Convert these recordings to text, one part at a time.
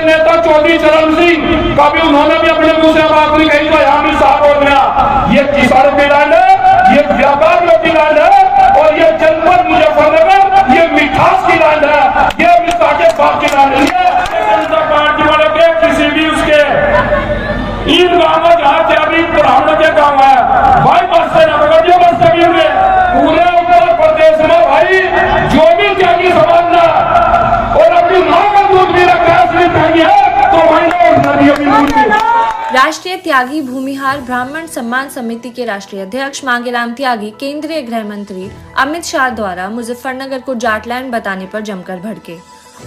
के नेता चौधरी चरण सिंह, कभी उन्होंने भी अपने मुंह से बात नहीं कही तो यहाँ भी साफ हो गया, ये किसान की लैंड है, ये व्यापारियों की लैंड है, और ये जनपद मुजफ्फरनगर ये मिठास की लैंड है, ये मिठा के बाप की लैंड है। जनता पार्टी वाले के किसी भी उसके ईद गाँव में जहाँ त्यागी ब्राह्मण के गाँव है भाई, बसते न पकड़िए बस्ती में पूरे उत्तर प्रदेश में भाई जो भी त्यागी समाज ना और अपनी मां का दूध भी रखा है तो भाई राष्ट्रीय त्यागी भूमिहार ब्राह्मण सम्मान समिति के राष्ट्रीय अध्यक्ष मांगेराम त्यागी केंद्रीय गृह मंत्री अमित शाह द्वारा मुजफ्फरनगर को जाट लैंड बताने पर जमकर भड़के।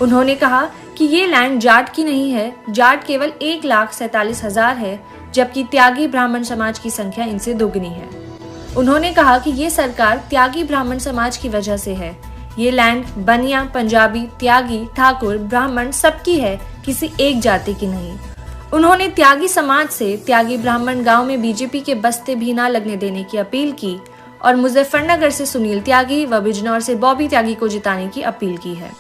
उन्होंने कहा कि ये लैंड जाट की नहीं है, जाट केवल 1,47,000 है, जबकि त्यागी ब्राह्मण समाज की संख्या इनसे दोगुनी है। उन्होंने कहा कि ये सरकार त्यागी ब्राह्मण समाज की वजह से है। ये लैंड बनिया, पंजाबी, त्यागी, ठाकुर, ब्राह्मण सबकी है, किसी एक जाति की नहीं। उन्होंने त्यागी समाज से त्यागी ब्राह्मण गांव में बीजेपी के बस्ते भी ना लगने देने की अपील की और मुजफ्फरनगर से सुनील त्यागी व बिजनौर से बॉबी त्यागी को जिताने की अपील की है।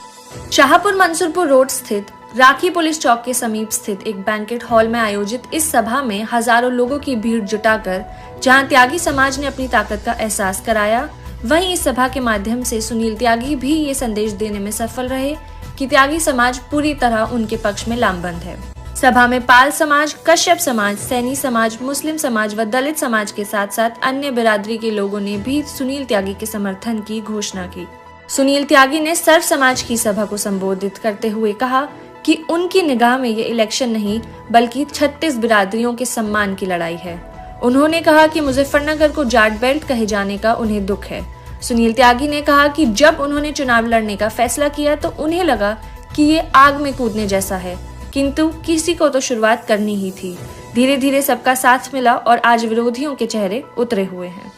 शाहपुर मंसूरपुर रोड स्थित राखी पुलिस चौक के समीप स्थित एक बैंकेट हॉल में आयोजित इस सभा में हजारों लोगों की भीड़ जुटाकर जहां त्यागी समाज ने अपनी ताकत का एहसास कराया, वहीं इस सभा के माध्यम से सुनील त्यागी भी ये संदेश देने में सफल रहे कि त्यागी समाज पूरी तरह उनके पक्ष में लामबंद है। सभा में पाल समाज, कश्यप समाज, सैनी समाज, मुस्लिम समाज व दलित समाज के साथ साथ अन्य बिरादरी के लोगों ने भी सुनील त्यागी के समर्थन की घोषणा की। सुनील त्यागी ने सर्व समाज की सभा को संबोधित करते हुए कहा कि उनकी निगाह में ये इलेक्शन नहीं बल्कि 36 बिरादरियों के सम्मान की लड़ाई है। उन्होंने कहा कि मुजफ्फरनगर को जाट बेल्ट कहे जाने का उन्हें दुख है। सुनील त्यागी ने कहा कि जब उन्होंने चुनाव लड़ने का फैसला किया तो उन्हें लगा कि ये आग में कूदने जैसा है, किंतु किसी को तो शुरुआत करनी ही थी। धीरे धीरे सबका साथ मिला और आज विरोधियों के चेहरे उतरे हुए हैं।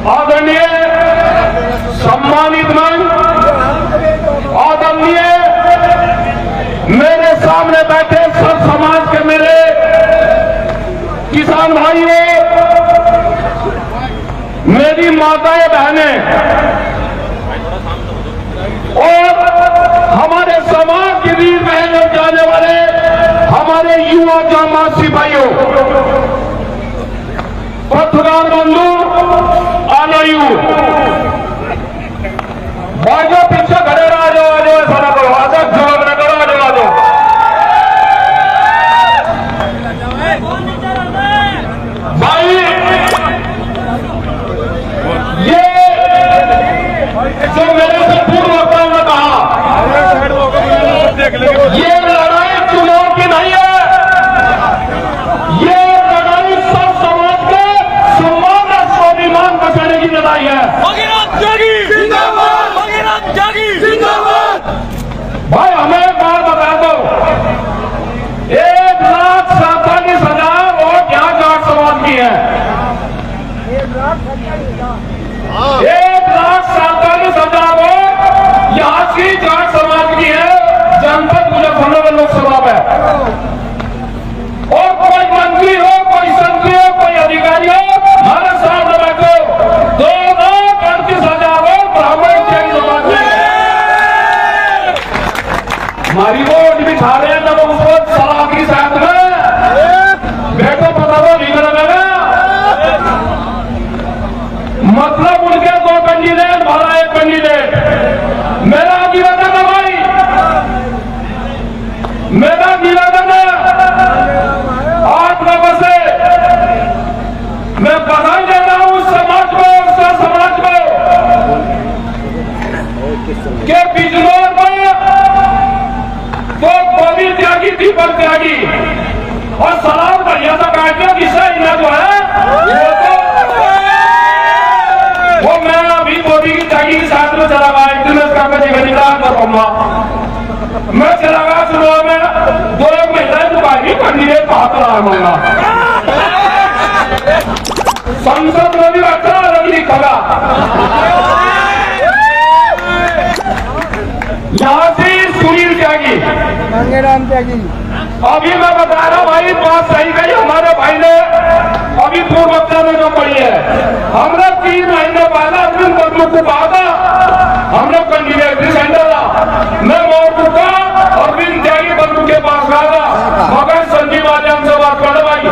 आदरणीय सम्मानित आदरणीय मेरे सामने बैठे सब समाज के मेरे किसान भाइयों, मेरी माताएं बहनें और हमारे समाज के वीर बहन जाने वाले हमारे युवा जांबाज सिपाहियों, पत्रकार बंधु, आलयू भाइयों, पीछे खड़े रहो, आ जाओ, ऐसा ना करो, आ जाओ, जवाब ना करो, आ जाओ, आ जाओ। भाई ये जो मेरे से पूर्व वक्ताओं ने कहा, ये लड़ाई चुनाव की नहीं है, ये लड़ाई सब समाज के सम्मान और स्वाभिमान बचाने की लड़ाई है। भाई हमें एक बात बता दो, 1,47,000 वोट यहाँ जाट समाज की है, 1,47,000 वोट यहाँ की जाट समाज की है जनपद मुजफ्फरनगर लोकसभा में। और कोई मंत्री हो, कोई संतरी हो, कोई अधिकारी हो, हमारे सामने बैठो, 2,38,000 वोट ब्राह्मण की समाज में। हमारी वोट भी खा रहे हैं, जब उसको सलाह की साथ में बैठो, पता तो नहीं करेगा। मतलब उनके 2 कैंडिडेट, हमारा 1 कैंडिडेट। मेरा निवेदन है भाई, मेरा निवेदन है, 8 लोगों से मैं बधाई दे रहा हूं समाज को, समाज को के बिजनौर में तो बॉबी त्यागी, दीपक त्यागी और सलाम बढ़िया सा काटने विषय इन्हें जो है वो मैं अभी बॉबी की त्यागी के साथ में चला गया, मैं चला गया चुनाव में, 2 महिलाएं दुकानी कैंडिडेट हाथ रहा मंगा संसद में भी बैठा रंगी खगा, यहाँ से सुनील त्यागी, मांगेराम त्यागी। अभी मैं बता रहा हूँ भाई, बात सही कही हमारे भाई ने, अभी पूर्व में जो पड़ी है, हमने 3 महीने पहले अरविंद बबलू को कहा था, हमने कैंडिडेट सेंटर मैं मोरू का अरविंद त्यागी बबलू के पास गया था, मगर संजीव आजम से बात कर भाई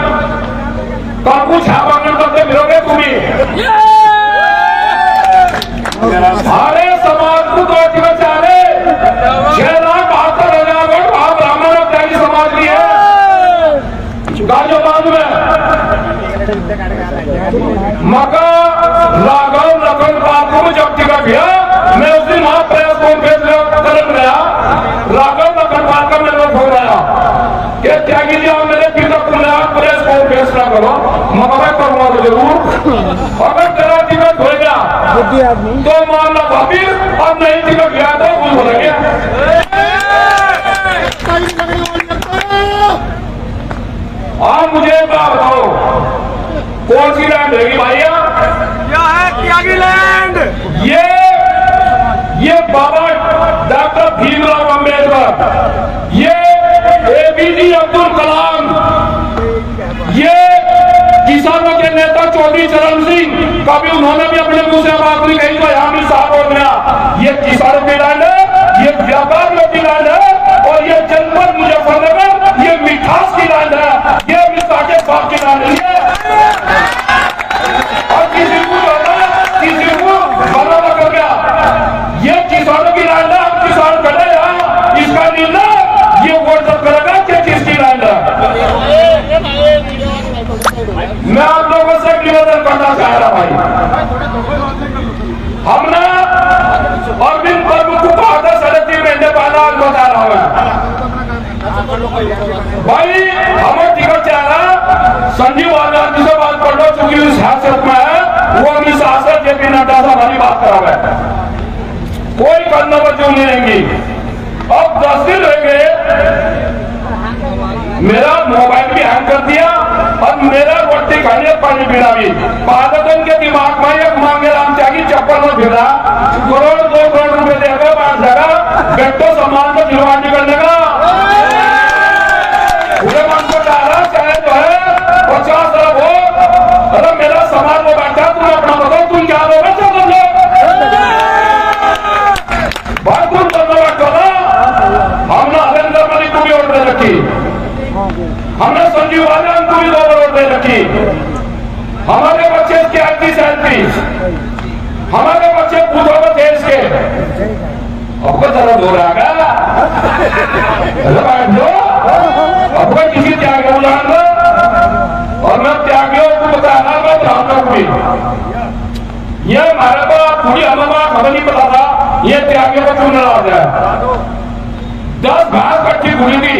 काकू छापा करते मिलोगे तुम्हें सारे समाज को तो बेचारे 6,72,000 वोट ब्राह्मण और त्यागी समाज की है गाजियाबाद में। मका राघव लखन बापू में जब टिकट गया, मैं उस दिन वहां प्रेस कॉन्फ्रेंस करने गया, राघव लखन बापू का मेरे को रहा कि त्यागी जी आप मेरे पिता को प्रेस कॉन्फ्रेंस ना करो, मगर मैं करूंगा तो जरूर। अगर तेरा टिकट हो गया तो मान लो भाभी, अब नहीं टिकट गया तो कुछ हो गया। आप मुझे एक बात बताओ, कौन सी लैंड रहेगी भैया? क्या है त्यागी लैंड? ये बाबा डॉक्टर भीमराव अंबेडकर, ये एपीजे अब्दुल कलाम, ये किसानों के नेता चौधरी चरण सिंह, कभी उन्होंने भी अपने मुंह से बात नहीं कही तो यहाँ भी साफ हो गया। ये किसानों की लैंड है, ये व्यापारियों की लैंड है, और ये जनपद मुजफ्फरनगर ये मिठास की लैंड है, ये अमित शाह के बाप की लैंड है। और किसी को बना कर गया, ये किसानों की लैंड है, हम किसान खड़े हैं, इसका निर्णय ये वोट जब करेगा कि किसकी लैंड है। मैं आप लोगों से निवेदन करना चाह रहा भाई, हमने अरविंद बबलू को कहा था 3.5 महीने पहले, आज बता रहा हूं भाई, हमें टिकट चाह रहा, संजीव आजाद जी से बात कर लो, चूंकि उस हैसियत में है, वो अमित शाह से जेपी नड्डा से हमारी बात करा है, कोई करना बच्चों नहीं रहेंगी। अब 10 दिन रह गए, मेरा मोबाइल भी हैंग कर दिया और मेरा रोटी खाने पानी पीना भी, पहले के दिमाग में एक मांगेराम त्यागी चप्पल में फिरा, करोड़ 2 करोड़ रुपए देगा, बांट देगा, बेटो सम्मान को दिलवा निकलने का पूरे मन को डाला, चाहे जो है 50 अरब हो, अरे मेरा समाज में बैठा, तुम अपना बताओ तुम क्या लोगे? भाई तुम करना बैठो ना, हमने हरेंद्र मलिक को भी वोट दे रखी, हमने संजीव आजम को भी 2 वोट दे रखी, हमारे बच्चे के 38-37, हमारे बच्चे पूछो देश के, आपको जरा हो रहा है आपको किसी त्याग उदाहरण दो, और मैं त्यागियों को बता रहा, मैं ब्राह्मणों को भी, ये हमारे को पूरी हमें खबर नहीं पता था, ये त्यागियों को क्यों नाराज है। 10 घास कट्ठी खुली थी,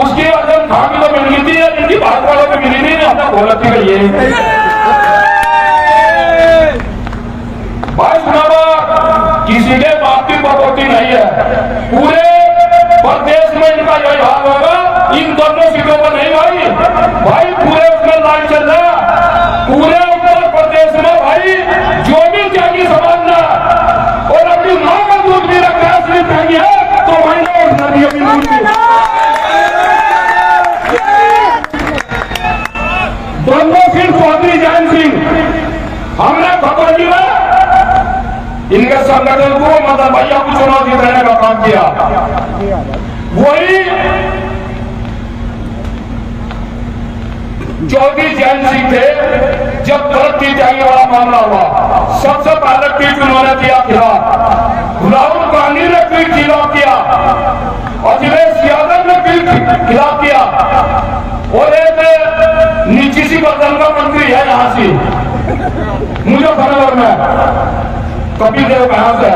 उसकी वजन खां की तो मिल गई थी, इनकी भारत वालों को मिली नहीं, अपना घोलती गई है। भाई सुना, किसी के बाप की बकौती नहीं है, पूरे प्रदेश में इनका यही हाल होगा, इन दोनों सीटों पर नहीं भाई पूरे उसमें लाइन चल रहा, पूरे उत्तर प्रदेश में भाई जो भी त्यागी समझना और अपनी मां का दूध भी रखा है, असली त्यागी है तो वही नदियों की दूध भी दोनों सिर्फ चौधरी जैन सिंह, हमने खतौली में इनके संगठन को मतलब भैया को चुनौती देने का काम किया, वही चौधरी जैन सिंह थे। जब तरक्की त्यागी वाला मामला हुआ, सबसे पहले ट्वीट उन्होंने दिया खिलाफ, राहुल गांधी ने ट्वीट खिलाफ किया, अखिलेश यादव ने ट्वीट खिलाफ किया, और एक नीची सी वर्जन का मंत्री है यहाँ से मुजफ्फरनगर में, कपिल देव कहां से,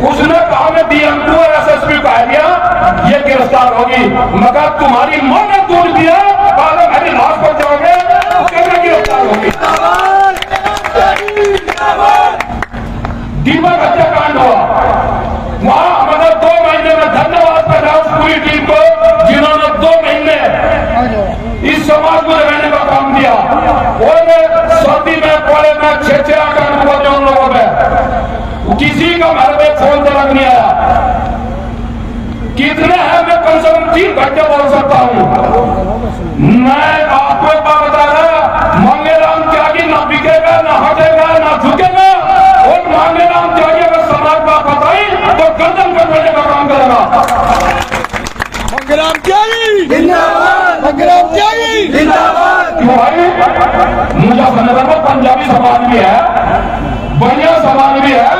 उसने कहा मैं डीएम को एसएसपी कह दिया, ये गिरफ्तार होगी, मगर तुम्हारी मां ने दूध दिया, बाद मेरी लाश पर जाओगे, गिरफ्तार होगी। दीपक हत्याकांड हुआ, वहां मतलब 2 महीने में धन्यवाद करना उस पूरी टीम को, जिन्होंने 2 महीने इस समाज को रहने का काम दिया, और सर्दी में कोड़े में 6-6 आकांड हुआ उन लोगों में, किसी का घर में फोन तक नहीं आया। कितने हैं मैं कम से कम 3 घंटे बोल सकता हूँ। मैं आपको एक बात बता रहा, मांगेराम त्यागी ना बिकेगा, ना हटेगा, ना झुकेगा। और मांगेराम त्यागी अगर समाज का बताई तो गर्दन कटवाने का काम करेगा। मांगेराम त्यागी जिंदाबाद, मांगेराम त्यागी जिंदाबाद। भाई मुजफ्फरनगर में पंजाबी समाज भी है, बनिया समाज भी है,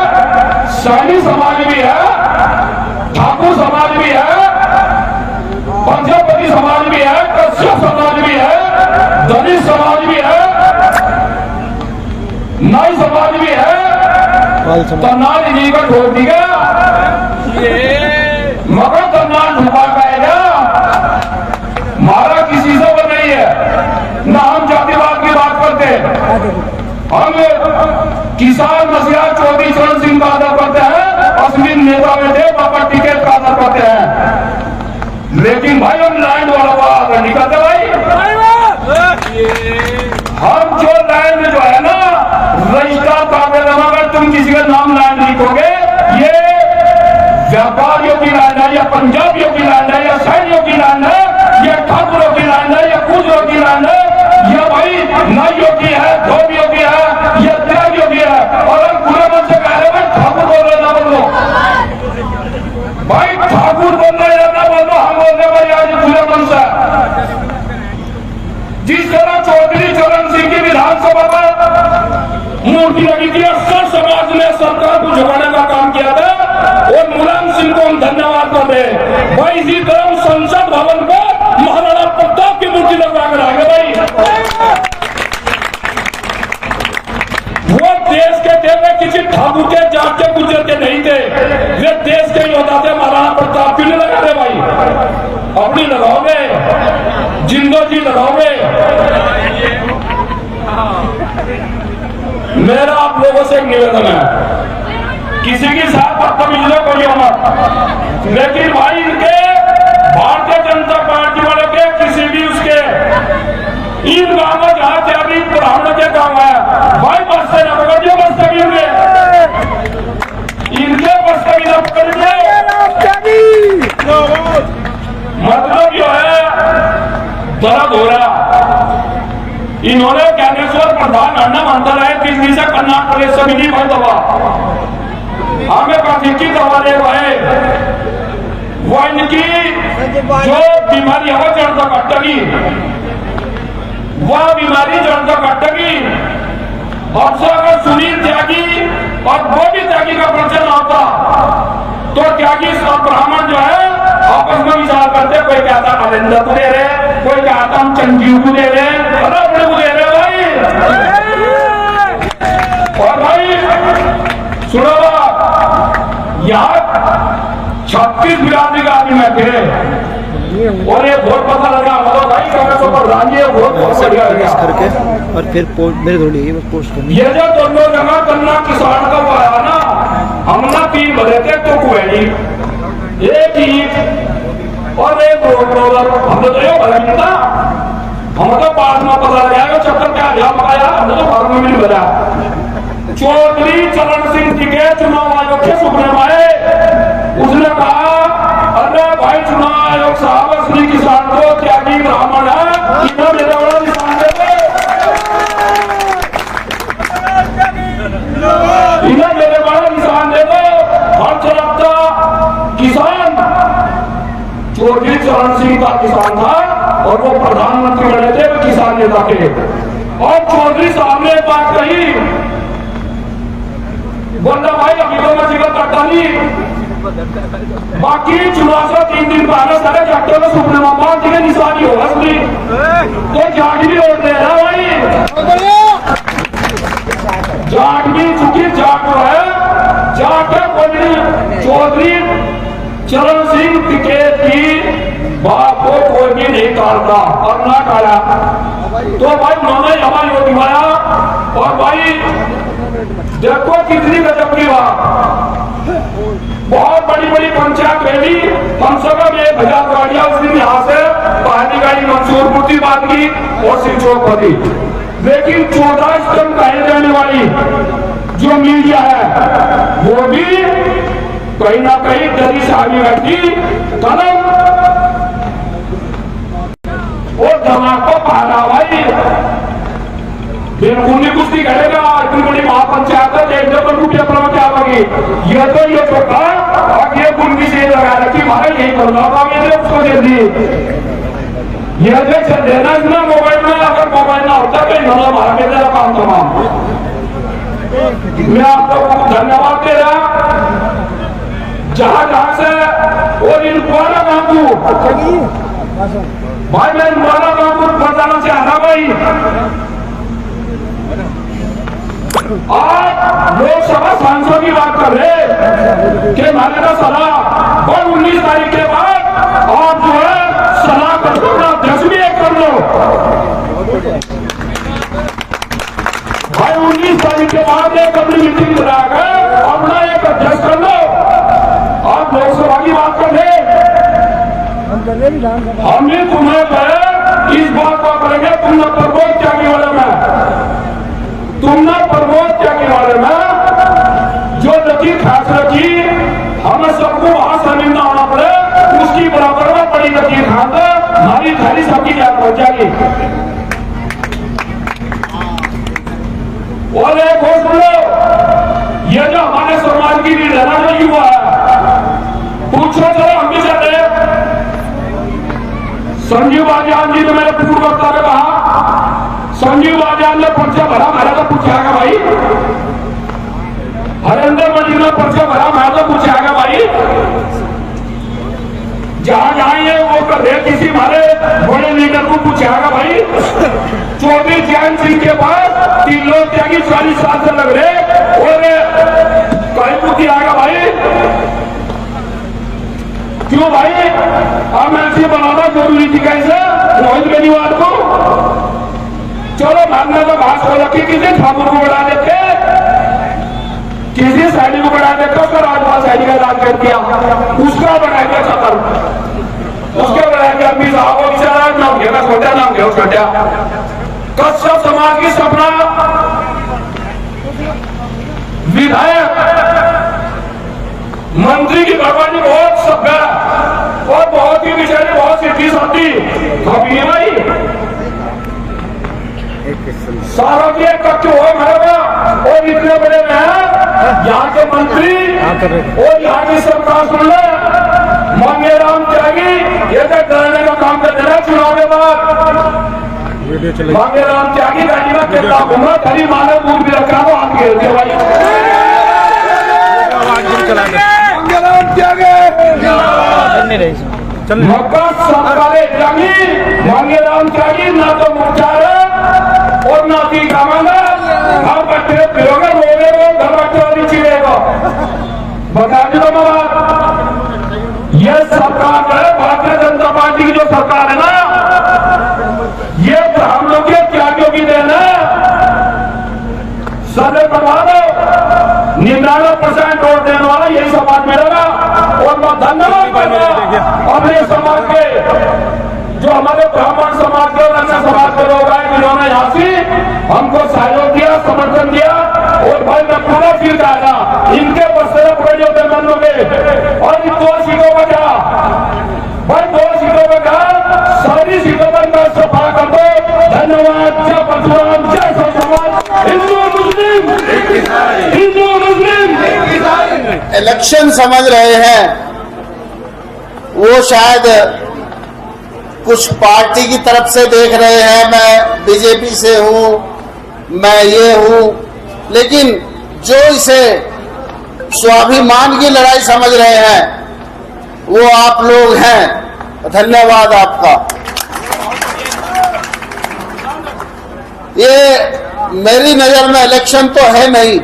सैनी समाज भी है, ठाकुर समाज भी है, पंजाबी समाज भी है, कश्यप समाज भी है, दलित समाज भी है, नाई समाज भी है। तन्नाल जी का ठोक दिया मगर तन्नाल झुका पाएगा। हमारा किसी से वो नहीं है, ना हम जातिवाद की बात करते हैं। हम किसान मसीहा चौधरी चरण सिंह का आदर करते हैं, असली नेता में थे बाबा टिकट का आदर करते हैं। लेकिन भाई हम लैंड वाला आदर नहीं करते भाई। हम जो लैंड जो है ना रजिस्टर कागज, अगर तुम किसी का नाम लैंड लिखोगे, ये व्यापारियों की लैंड है, या पंजाबियों की लैंड है, या सैनियों की लैंड है, या ठाकुरों की लैंड है, या गुजरों की लैंड है, या भाई नाइयों की है, धोबियों की है, या त्यागियों की है। और हम पूरे मन से कह रहे भाई ठाकुर बोल रहे ना बोलो, भाई ठाकुर बोल रहे या ना बोलो, हम बोल रहे भाई आज पूरे मन से। जिस तरह चौधरी चरण सिंह की विधानसभा में मूर्ति लगी थी और सर समाज ने सरकार को झुकाने का काम किया था, और मुलायम सिंह को हम धन्यवाद करते हैं। भाई इसी तरह संसद भवन पर महाराणा प्रताप की मूर्ति लगवा कर आगे भाई। वो देश के थे, वे किसी ठाकुर के जाट के गुजर के नहीं थे, वे देश के योद्धा थे। महाराणा प्रताप क्यों नहीं लगा रहे भाई? अपनी लगाओगे, जिंदो जी लगाओगे। मेरा आप लोगों से एक निवेदन है, किसी के साथ बदतमीजी करिए मत। लेकिन भाई इनके भारतीय जनता पार्टी वाले के किसी भी उसके इन गांव में जहां से अभी ब्राह्मण के गांव है भाई, बस्ते न पकड़िए, बस्ते भी इनके बस्ते भी न पकड़िए। मतलब जो है दर्द हो रहा। इन्होंने ज्ञानेश्वर प्रधान अन्ना मंत्रालय दिल्ली से कर्नाटक प्रदेश से मिली भाई दवा, हमें प्राथमिकी दवा दे भाई। वो इनकी जो बीमारी है वो जड़ तक अटकी, वह बीमारी जड़ तक अटकी। हमसे अगर सुनील त्यागी और बोबी त्यागी का परिचय ना होता तो त्यागी सब ब्राह्मण जो है आपस में विचार करते, कोई कहता नरेंद्र को दे रहे, कोई कहता हम चंजीव को दे रहे, अपने को दे रहे भाई। और भाई सुनो, यहाँ 36 बिरादरी का आदमी में थे, और ये वोट पता लगा मतलब भाई कांग्रेस पर राजी है, वोट करके और फिर मेरे थोड़ी पोस्ट करनी। ये जो दोनों जगह करना किसान का वो आया ना, हमने 3 भरे थे तो कुएली, एक ईट और एक रोलर। हमने तो ये भरा नहीं था, हमें तो बाद में पता लगा चक्कर क्या गया मकाया, हमने तो घर में भी नहीं भरा। चौधरी चरण सिंह जी के चुनाव आयोग के सुप्रीम आए, उसने कहा अरे भाई चुनाव आयोग साहब असली किसान को त्यागी ब्राह्मण है, इन्हें मेरे बड़ा निशान दे दो, इन्हें मेरे बड़ा निशान दे दो। हर तरफ का किसान चौधरी चरण सिंह का किसान था, और वो प्रधानमंत्री बने थे वो किसान नेता के। और चौधरी साहब ने एक बात कही, बोला भाई अभी तो मैं जिक्र करता नहीं, बाकी चुनाव से 3 दिन पहले सारे जाटों में सुप्रीम कोर्ट की निशानी होगा सुनी तो जाट भी लौट रहे हैं भाई। जाट भी चुकी जाट है, जाट है कोई चौधरी चरण सिंह टिकैत की बात को कोई भी नहीं टालता और ना टाला। तो भाई उन्होंने हमारी वो दिखाया, और भाई देखो कितनी गजब की बात, बहुत बड़ी बड़ी पंचायत रैली, कम से कम 1000 गाड़ियां उस दिन यहाँ से पहली गाड़ी मंसूरपुर की बात की और सिलचोक पर थी। लेकिन 14 स्टम्प कहे जाने वाली जो मीडिया है वो भी कहीं ना कहीं दरी सामी बैठी कलम और दिमाग को पहना भाई फिर खूनी कुश्ती करेगा। इतनी बड़ी महापंचायत है, एक जब रुपया पर क्या होगी? ये तो ये छोटा और ये गुण की चीज लगा रखी हमारे यही करना था, मैंने उसको दे दी। ये देख देना इतना मोबाइल में, अगर मोबाइल ना होता तो इन्होंने हमारा मेरा काम तमाम। मैं आपको धन्यवाद दे रहा जहां जहां से और इन पुराना काम भाई, मैं पुराना काम बताना चाह रहा भाई। आज लोकसभा सांसद की बात कर रहे कि मैंने तो सलाह और 19 तारीख के बाद आप जो है सलाह कर दो, अध्यक्ष भी एक कर लो भाई। 19 तारीख के बाद एक अपनी मीटिंग बुलाकर अपना एक अध्यक्ष कर लो। आप लोकसभा की बात कर रहे, हमने तुम्हें कहे इस बात को करेंगे, तुमने प्रमोद त्यागी वाले में, तुमने प्रमोद त्यागी वाले में जो लकीर खास रखी, हमें सबको वहां शर्मिंदा होना पड़े, उसकी बराबर में बड़ी लकीर खास हमारी थाली सबकी जान पहुंच जाएगी। और एक और सुन लो, ये जो हमारे समाज की लीडर है जो युवा है, पूछो चलो हम भी चले। संजीव बाजान जी ने मेरे पूर्व वक्ता ने कहा, संजीव बाजान ने पर्चा भरा, मैंने तो पूछाएगा भाई। हरेंद्र मंडी ने पर्चा भरा, मैं तो पूछाएगा भाई। जहां जहां ये वो कर रहे किसी हमारे बड़े लीडर को पूछाएगा भाई। चौधरी जैन सिंह के पास 3 लोग त्यागी 40 साल से लग रहे और कहीं पूछी आएगा भाई। क्यों भाई एमएलसी बनाना जरूरी थी कैसे रोहित बेनीवाल को? चलो मानने तो घास को रखी, किसी ठाकुर को बढ़ा देते, किसी सैनी को बढ़ा देते, उसका राजपाल सैनी का राज कर दिया, उसका बढ़ा दिया छतर, उसके बढ़ा दिया अभी साहब को बेचारा नाम घेरा छोटा, नाम घेरा छोटा। कश्यप समाज की सपना विधायक मंत्री की भगवानी बहुत सभ्य और बहुत ही बेचारी बहुत सीधी साथी कभी भाई सारा के कच्चे हो मेरे और इतने बड़े में यहाँ के मंत्री और यहाँ की सरकार सुन ले मांगे राम त्यागी ये तो डरने का काम कर देना चुनाव के बाद। मांगे राम त्यागी गाड़ी में कितना घूमा खरी मानव बूथ भी रखा वो हाथ घेर दिया भाई। मक्का सरकारे त्यागी मांगे राम त्यागी ना तो मुख्तार और ना की कामाना घर बैठे फिरोगे रोगे वो घर बैठे वाली चिड़ेगा। बता दो बात, ये सरकार है भारतीय जनता पार्टी की जो सरकार है ना, ये हम लोग के त्यागियों की देन है। सदे करवा दो 99% वोट देने वाला यही समाज मिलेगा। और मैं धन्यवाद करूंगा अपने समाज के जो हमारे ब्राह्मण समाज के और अन्य समाज के लोग आए जिन्होंने यहाँ से हमको सहयोग दिया, समर्थन दिया। और भाई मैं पूरा फील आएगा इनके बस्ते पूरे जो मन में और इन 2 सीटों पर जा भाई, 2 सीटों पर जा, सारी सीटों पर सफा कर दो। धन्यवाद। जय परशुराम, जय समाज, हिंदू मुस्लिम, हिंदू मुस्लिम। इलेक्शन समझ रहे हैं वो शायद कुछ पार्टी की तरफ से देख रहे हैं, मैं बीजेपी से हूं, मैं ये हूं, लेकिन जो इसे स्वाभिमान की लड़ाई समझ रहे हैं वो आप लोग हैं। धन्यवाद आपका। ये मेरी नजर में इलेक्शन तो है नहीं,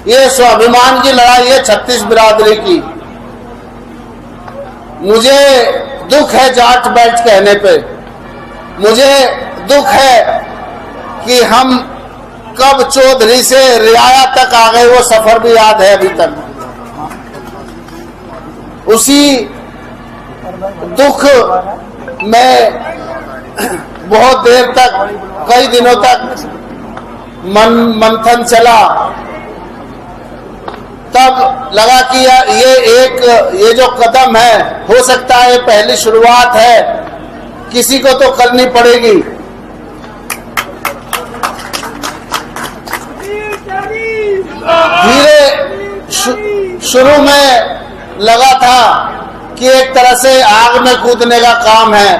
ये स्वाभिमान की लड़ाई है 36 बिरादरी की। मुझे दुख है जाट बैठ कहने पे, मुझे दुख है कि हम कब चौधरी से रियाया तक आ गए, वो सफर भी याद है अभी तक। उसी दुख में बहुत देर तक, कई दिनों तक मंथन चला तब लगा कि ये जो कदम है, हो सकता है पहली शुरुआत है, किसी को तो करनी पड़ेगी। धीरे शुरू में लगा था कि एक तरह से आग में कूदने का काम है,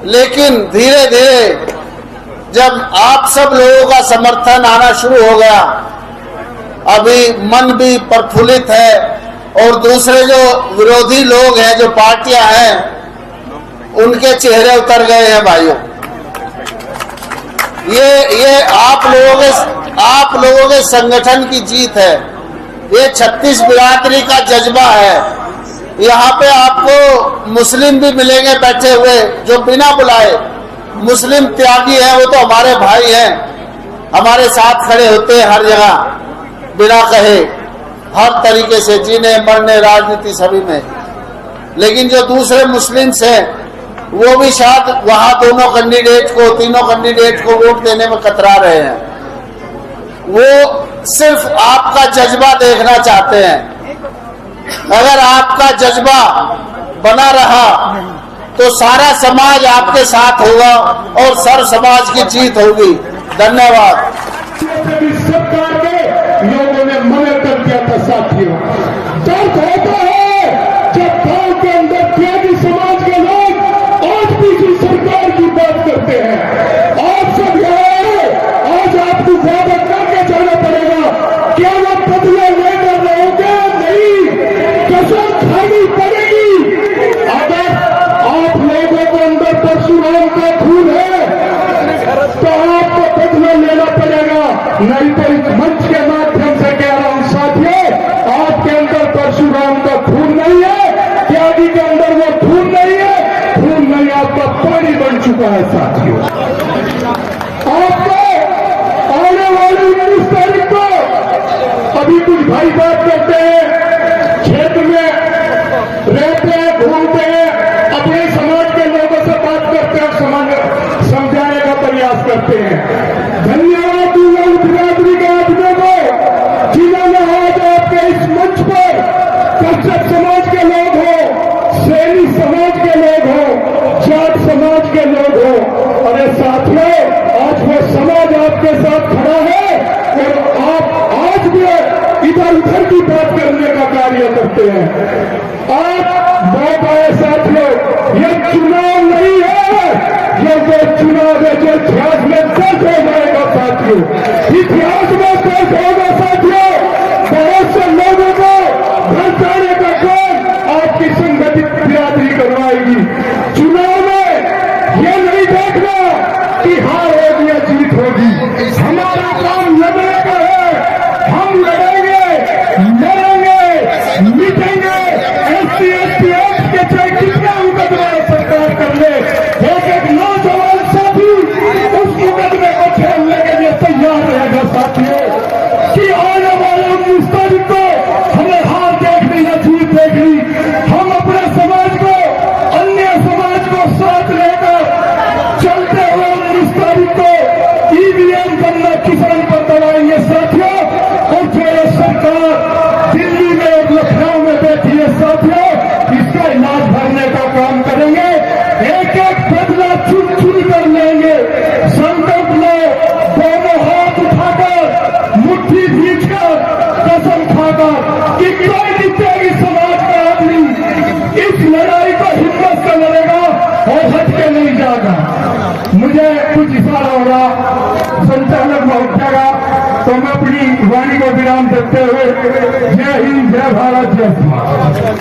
लेकिन धीरे धीरे जब आप सब लोगों का समर्थन आना शुरू हो गया, अभी मन भी प्रफुल्लित है और दूसरे जो विरोधी लोग हैं, जो पार्टियां हैं, उनके चेहरे उतर गए हैं भाइयों। ये आप लोगों के संगठन की जीत है। ये 36 बिरादरी का जज्बा है। यहाँ पे आपको मुस्लिम भी मिलेंगे बैठे हुए, जो बिना बुलाए मुस्लिम त्यागी हैं, वो तो हमारे भाई हैं, हमारे साथ खड़े होते हैं हर जगह, बिना कहे, हर तरीके से, जीने मरने राजनीति सभी में। लेकिन जो दूसरे मुस्लिम्स हैं, वो भी शायद वहां तीनों कैंडिडेट को वोट देने में कतरा रहे हैं। वो सिर्फ आपका जज्बा देखना चाहते हैं। अगर आपका जज्बा बना रहा तो सारा समाज आपके साथ होगा और सर्व समाज की जीत होगी। धन्यवाद। सरकार के लोगों ने मना कर दिया था साथियों। दर्द होता है जब गांव के अंदर त्यागी समाज के लोग आज भी इसी सरकार की बात करते हैं। आप सब यहाँ आज आपको वादा करके जाना पड़ेगा। क्या वो बदला लेकर रहोगे? नहीं, कसम खानी पड़ेगी। अगर आप लोगों के अंदर परशुराम का खून है तो आपको बदला लेना पड़ेगा। नहीं तो इस मंच के माध्यम से कह रहा हूं साथियों, आपके अंदर परशुराम का खून नहीं है, त्यागी के अंदर वो खून नहीं है, खून नहीं, आपका पानी बन चुका है साथियों। आपको आने वाली 19 तारीख को अभी कुछ भाई बात करते हैं, क्षेत्र में रहते हैं, घूमते हैं, अपने समाज के लोगों से बात करते हैं, समझाने का प्रयास करते हैं। धन्यवाद दूंगा उस बिरादरी के आदमियों को जिन्होंने आज आपके इस मंच पर कश्यप समाज के लोग हो, सैनी समाज के लोग हो, जाट समाज के लोग हो। अरे साथियों, आज वो समाज आपके साथ खड़ा है और आप आज भी इधर उधर की बात करने का कार्य करते हैं। आप बहुत आए साथियों, ये चुनाव नहीं है, ये वो चुनाव है जो इतिहास में दर्ज हो जाएगा साथियों। इतिहास में दर्ज होगा साथियों। बहुत से लोगों को भड़काने का काम आपकी संगठित बिरादरी करवाएगी। चुनाव में ये नहीं देखना कि हार होगी या जीत होगी, हमारा काम लड़ने का है। हम लड़ेंगे, मिटेंगे। SC ST एक्ट के चाहे कितना मुकदमा सरकार कर ले, एक नौजवान साथी उस मुकदमे को झेलने के लिए तैयार रहेगा साथियों। कि आने वाले 19 तारीख को हमें हार देखनी या जीत देखनी, हम अपने समाज को, अन्य समाज को साथ लेकर चलते हुए 19 तारीख को EVM बनना किसान पर दबाएंगे साथियों। और जो ये सरकार दिल्ली में और लखनऊ में बैठी है साथियों, इसका इलाज भरने का काम करेंगे। एक एक बदला चुन चुन कर लेंगे। संकल्प लो, दोनों हाथ उठाकर, मुट्ठी भींचकर, कसम खाकर कि कोई भी त्यागी समाज का आदमी इस लड़ाई को हिम्मत से लड़ेगा और हट के नहीं जाएगा। मुझे कुछ इशारा होगा, संचालक पहुंचेगा, तो मैं अपनी वाणी को विराम देते हुए जय हिंद, जय भारत, जय समाज।